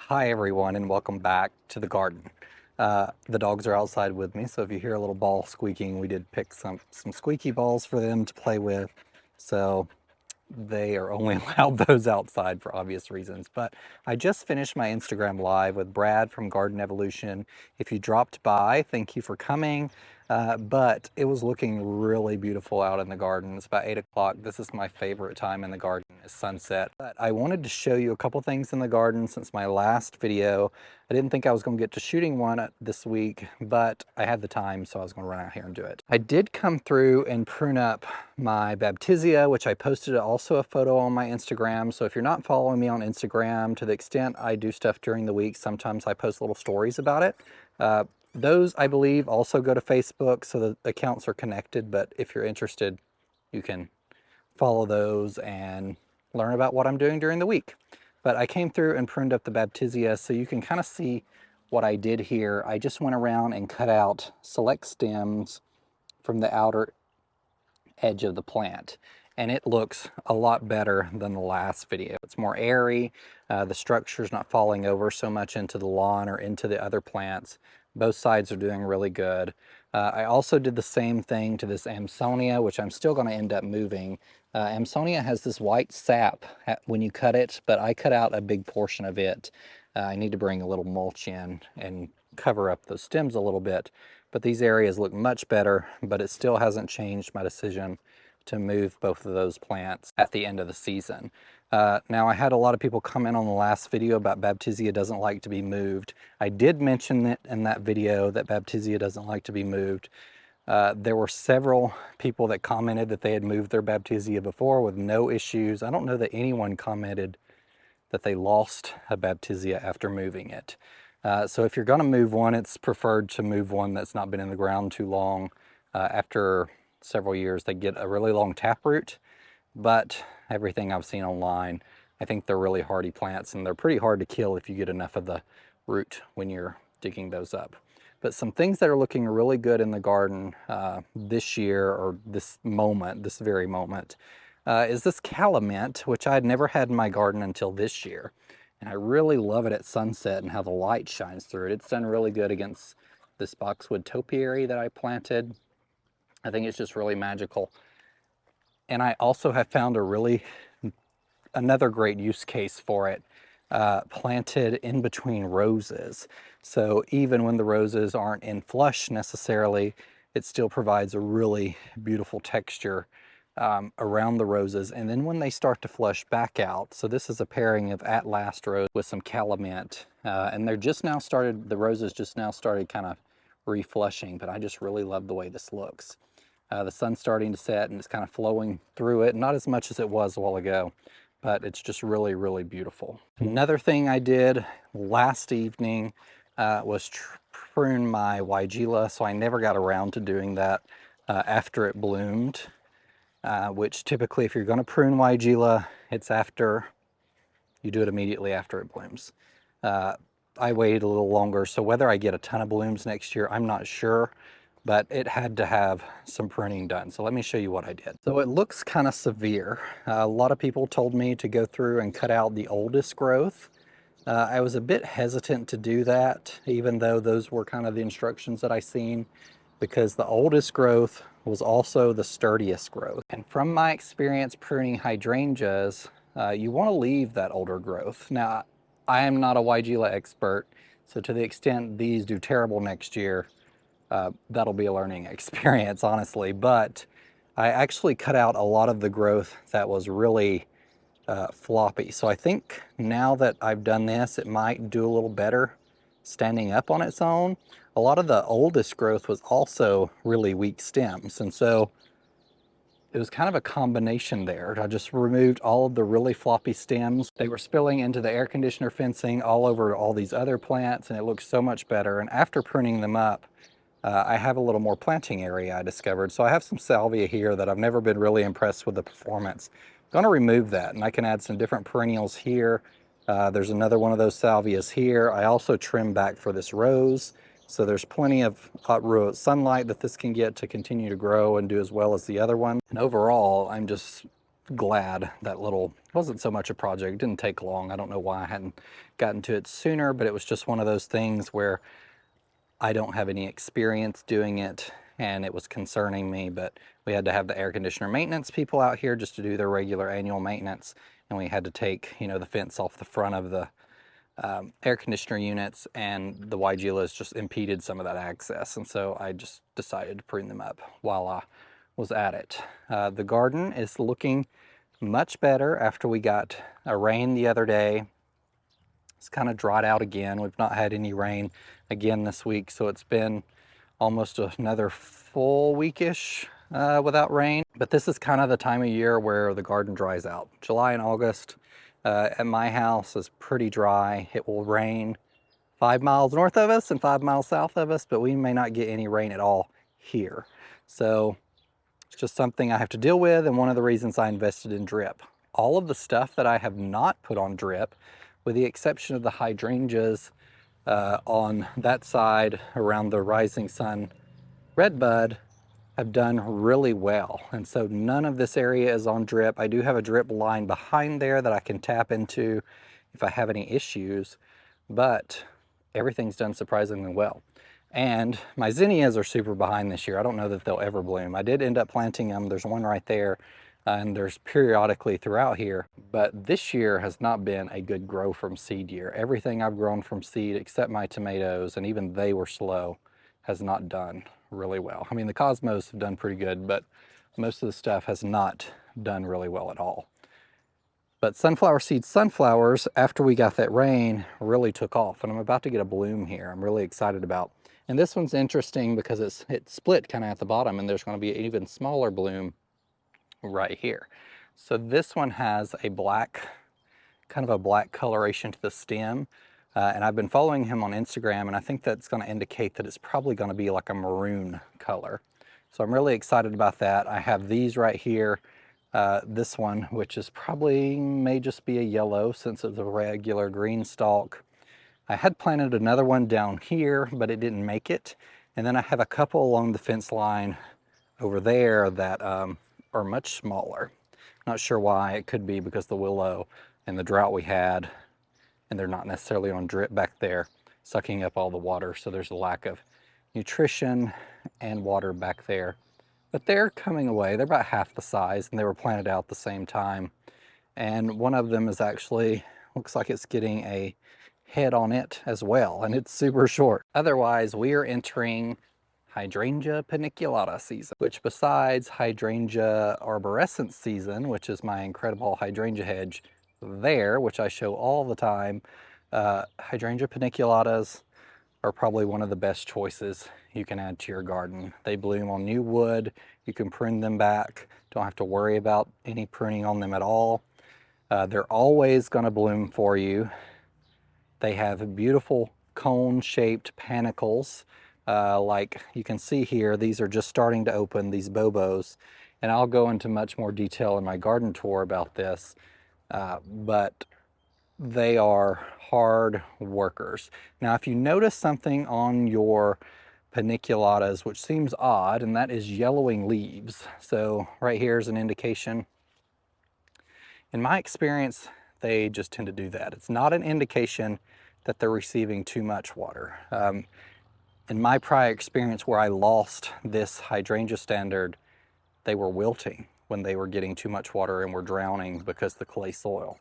Hi everyone, and welcome back to the garden. The dogs are outside with me, so if you hear a little ball squeaking, we did pick some squeaky balls for them to play with. So they are only allowed those outside for obvious reasons. But I just finished my Instagram live with Brad from Garden Evolution. If you dropped by, thank you for coming. But it was looking really beautiful out in the garden. It's about 8 o'clock. This is my favorite time in the garden, is sunset. But I wanted to show you a couple things in the garden since my last video. I didn't think I was going to get to shooting one this week, but I had the time, so I was going to run out here and do it. I did come through and prune up my 𝗣𝗟𝗧𝗦, which I posted also a photo on my Instagram. So if you're not following me on Instagram, to the extent I do stuff during the week, sometimes I post little stories about it. Those, I believe, also go to Facebook, so the accounts are connected, but if you're interested, you can follow those and learn about what I'm doing during the week. But I came through and pruned up the 𝗣𝗟𝗧𝗦, so you can kind of see what I did here. I just went around and cut out select stems from the outer edge of the plant, and it looks a lot better than the last video. It's more airy, the structure's not falling over so much into the lawn or into the other plants. Both sides are doing really good. I also did the same thing to this 𝗣𝗟𝗏𝗧𝗦, which I'm still going to end up moving. 𝗣𝗟𝗏𝗧𝗦 has this white sap when you cut it, but I cut out a big portion of it. I need to bring a little mulch in and cover up those stems a little bit. But these areas look much better, but it still hasn't changed my decision to move both of those plants at the end of the season. Now, I had a lot of people comment on the last video about 𝗣𝗟𝗧𝗦 doesn't like to be moved. I did mention it in that video that 𝗣𝗟𝗧𝗦 doesn't like to be moved. There were several people that commented that they had moved their 𝗣𝗣𝗧𝗦 before with no issues. I don't know that anyone commented that they lost a 𝗣𝗣𝗧𝗦 after moving it. So if you're going to move one, it's preferred to move one that's not been in the ground too long. After several years, they get a really long taproot, but everything I've seen online, I think they're really hardy plants, and they're pretty hard to kill if you get enough of the root when you're digging those up. But some things that are looking really good in the garden this year, or this very moment, is this Calamint, which I had never had in my garden until this year. And I really love it at sunset and how the light shines through it. It's done really good against this boxwood topiary that I planted. I think it's just really magical. And I also have found another great use case for it, planted in between roses. So even when the roses aren't in flush necessarily, it still provides a really beautiful texture around the roses. And then when they start to flush back out, so this is a pairing of At Last rose with some Calamint, and the roses just now started kind of reflushing, but I just really love the way this looks. The sun's starting to set and it's kind of flowing through it, not as much as it was a while ago, but it's just really, really beautiful. Another thing I did last evening was prune my Weigela, so I never got around to doing that after it bloomed, which typically if you're going to prune Weigela, you do it immediately after it blooms. I waited a little longer, so whether I get a ton of blooms next year, I'm not sure, but it had to have some pruning done. So let me show you what I did. So it looks kind of severe. A lot of people told me to go through and cut out the oldest growth. I was a bit hesitant to do that, even though those were kind of the instructions that I seen, because the oldest growth was also the sturdiest growth. And from my experience pruning hydrangeas, you want to leave that older growth. Now, I am not a Weigela expert, so to the extent these do terrible next year, that'll be a learning experience, honestly. But I actually cut out a lot of the growth that was really floppy. So I think now that I've done this, it might do a little better standing up on its own. A lot of the oldest growth was also really weak stems, and so it was kind of a combination there. I just removed all of the really floppy stems. They were spilling into the air conditioner fencing all over all these other plants, and it looked so much better. And after pruning them up, I have a little more planting area I discovered. So I have some salvia here that I've never been really impressed with the performance. I'm going to remove that, and I can add some different perennials here. There's another one of those salvias here. I also trimmed back for this rose. So there's plenty of sunlight that this can get to continue to grow and do as well as the other one. And overall, I'm just glad that little, wasn't so much a project, it didn't take long. I don't know why I hadn't gotten to it sooner, but it was just one of those things where I don't have any experience doing it and it was concerning me, but we had to have the air conditioner maintenance people out here just to do their regular annual maintenance, and we had to take, you know, the fence off the front of the air conditioner units, and the Weigelas just impeded some of that access, and so I just decided to prune them up while I was at it. The garden is looking much better after we got a rain the other day. It's kind of dried out again. We've not had any rain again this week, so it's been almost another full weekish without rain. But this is kind of the time of year where the garden dries out. July and August at my house is pretty dry. It will rain 5 miles north of us and 5 miles south of us, but we may not get any rain at all here. So it's just something I have to deal with, and one of the reasons I invested in drip. All of the stuff that I have not put on drip, with the exception of the hydrangeas on that side around the rising sun redbud, have done really well. And so none of this area is on drip. I do have a drip line behind there that I can tap into if I have any issues, but everything's done surprisingly well. And my zinnias are super behind this year. I don't know that they'll ever bloom. I did end up planting them. There's one right there, and there's periodically throughout here. But this year has not been a good grow from seed year. Everything I've grown from seed, except my tomatoes, and even they were slow, has not done really well. I mean, the cosmos have done pretty good, but most of the stuff has not done really well at all. But sunflower seed sunflowers, after we got that rain, really took off, and I'm about to get a bloom here. I'm really excited about. And this one's interesting because it's split kind of at the bottom, and there's going to be an even smaller bloom right here. So this one has a black, kind of a black coloration to the stem. And I've been following him on Instagram, and I think that's going to indicate that it's probably going to be like a maroon color. So I'm really excited about that. I have these right here. This one, which is probably may just be a yellow since it's a regular green stalk. I had planted another one down here, but it didn't make it. And then I have a couple along the fence line over there that are much smaller. Not sure why. It could be because the willow and the drought we had, and they're not necessarily on drip back there, sucking up all the water. So there's a lack of nutrition and water back there. But they're coming away. They're about half the size, and they were planted out at the same time. And one of them is actually, looks like it's getting a head on it as well, and it's super short. Otherwise, we are entering Hydrangea Paniculata season, which besides Hydrangea arborescens season, which is my incredible hydrangea hedge there, which I show all the time, Hydrangea Paniculatas are probably one of the best choices you can add to your garden. They bloom on new wood. You can prune them back. Don't have to worry about any pruning on them at all. They're always going to bloom for you. They have beautiful cone-shaped panicles. Like you can see here, these are just starting to open, these bobos. And I'll go into much more detail in my garden tour about this. But they are hard workers. Now, if you notice something on your paniculatas, which seems odd, and that is yellowing leaves. So right here is an indication. In my experience, they just tend to do that. It's not an indication that they're receiving too much water. In my prior experience where I lost this hydrangea standard, they were wilting when they were getting too much water and were drowning because of the clay soil.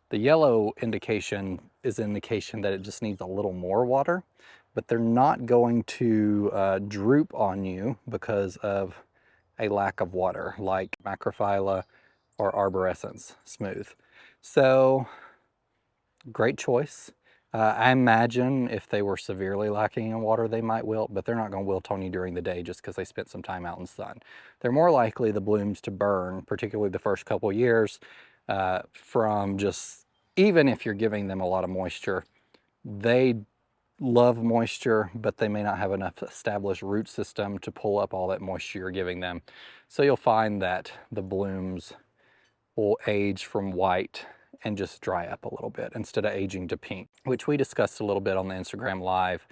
The yellow indication is an indication that it just needs a little more water, but they're not going to droop on you because of a lack of water, like Macrophylla or arborescens smooth. So, great choice. I imagine if they were severely lacking in water, they might wilt, but they're not going to wilt on you during the day just because they spent some time out in the sun. They're more likely the blooms to burn, particularly the first couple of years, from just, even if you're giving them a lot of moisture, they love moisture, but they may not have enough established root system to pull up all that moisture you're giving them. So you'll find that the blooms will age from white and just dry up a little bit instead of aging to pink, which we discussed a little bit on the Instagram live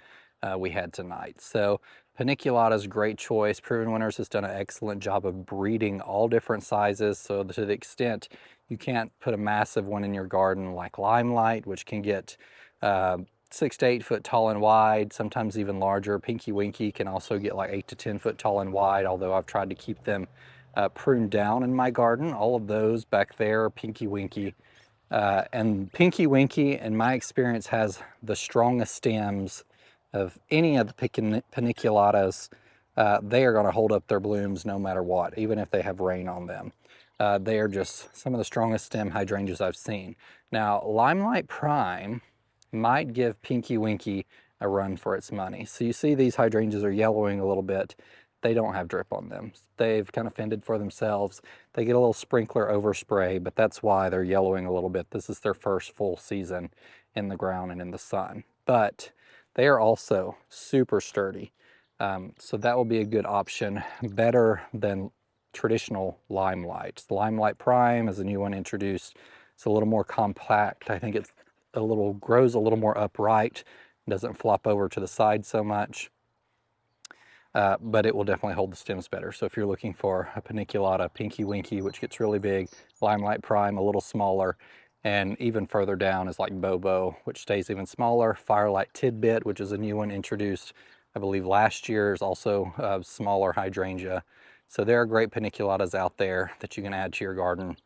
we had tonight. So Paniculata is a great choice. Proven Winners has done an excellent job of breeding all different sizes. So to the extent you can't put a massive one in your garden like Limelight, which can get 6 to 8 foot tall and wide, sometimes even larger. Pinky Winky can also get like 8 to 10 foot tall and wide, although I've tried to keep them pruned down in my garden. All of those back there are Pinky Winky. And Pinky Winky, in my experience, has the strongest stems of any of the Paniculatas. They are going to hold up their blooms no matter what, even if they have rain on them. They are just some of the strongest stem hydrangeas I've seen. Now, Limelight Prime might give Pinky Winky a run for its money. So you see these hydrangeas are yellowing a little bit. They don't have drip on them. They've kind of fended for themselves. They get a little sprinkler overspray, but that's why they're yellowing a little bit. This is their first full season in the ground and in the sun. But they are also super sturdy. So that will be a good option, better than traditional Limelight. The Limelight Prime is a new one introduced. It's a little more compact. I think it's grows a little more upright, doesn't flop over to the side so much. But it will definitely hold the stems better. So if you're looking for a Paniculata, Pinky Winky, which gets really big, Limelight Prime, a little smaller, and even further down is like Bobo, which stays even smaller. Firelight Tidbit, which is a new one introduced, I believe last year, is also a smaller hydrangea. So there are great Paniculatas out there that you can add to your garden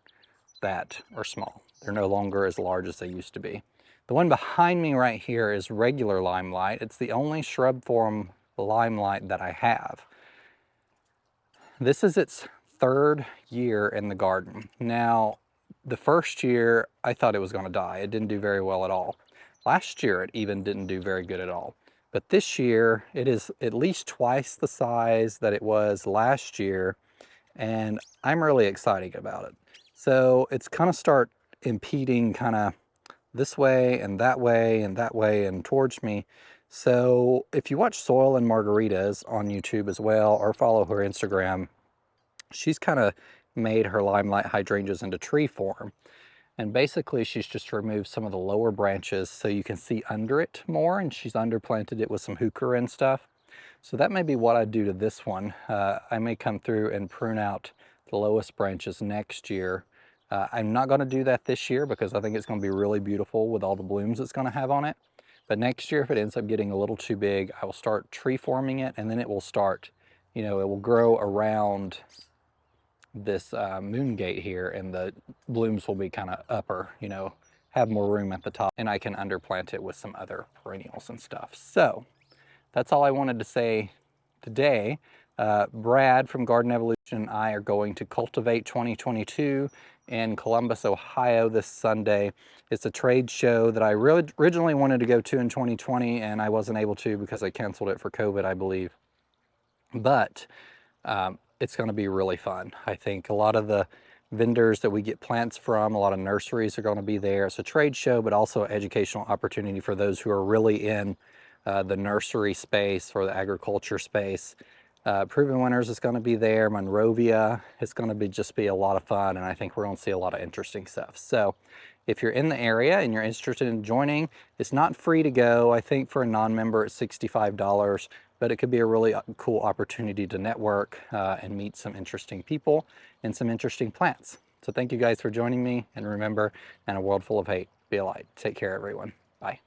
that are small. They're no longer as large as they used to be. The one behind me right here is regular Limelight. It's the only shrub form Limelight that I have. This is its 3rd year in the garden. Now, the first year I thought it was going to die. It didn't do very well at all. Last year it even didn't do very good at all. But this year it is at least twice the size that it was last year, and I'm really excited about it. So it's kind of start impeding kind of this way and that way and that way and towards me. So if you watch Soil and Margaritas on YouTube as well, or follow her Instagram, she's kind of made her Limelight hydrangeas into tree form. And basically she's just removed some of the lower branches so you can see under it more, and she's underplanted it with some heuchera and stuff. So that may be what I do to this one. I may come through and prune out the lowest branches next year. I'm not going to do that this year because I think it's going to be really beautiful with all the blooms it's going to have on it. But next year, if it ends up getting a little too big, I will start tree forming it, and then it will start, you know, it will grow around this moon gate here, and the blooms will be kind of upper, you know, have more room at the top, and I can underplant it with some other perennials and stuff. So that's all I wanted to say today. Brad from Garden Evolution and I are going to Cultivate 2022 in Columbus, Ohio this Sunday. It's a trade show that I really originally wanted to go to in 2020, and I wasn't able to because I canceled it for COVID, I believe. But it's going to be really fun. I think a lot of the vendors that we get plants from, a lot of nurseries are going to be there. It's a trade show, but also an educational opportunity for those who are really in the nursery space or the agriculture space. Proven Winners is going to be there. Monrovia. It's going to just be a lot of fun, and I think we're going to see a lot of interesting stuff. So if you're in the area and you're interested in joining, it's not free to go. I think for a non-member it's $65, but it could be a really cool opportunity to network and meet some interesting people and some interesting plants. So thank you guys for joining me, and remember, in a world full of hate, be a light. Take care, everyone. Bye.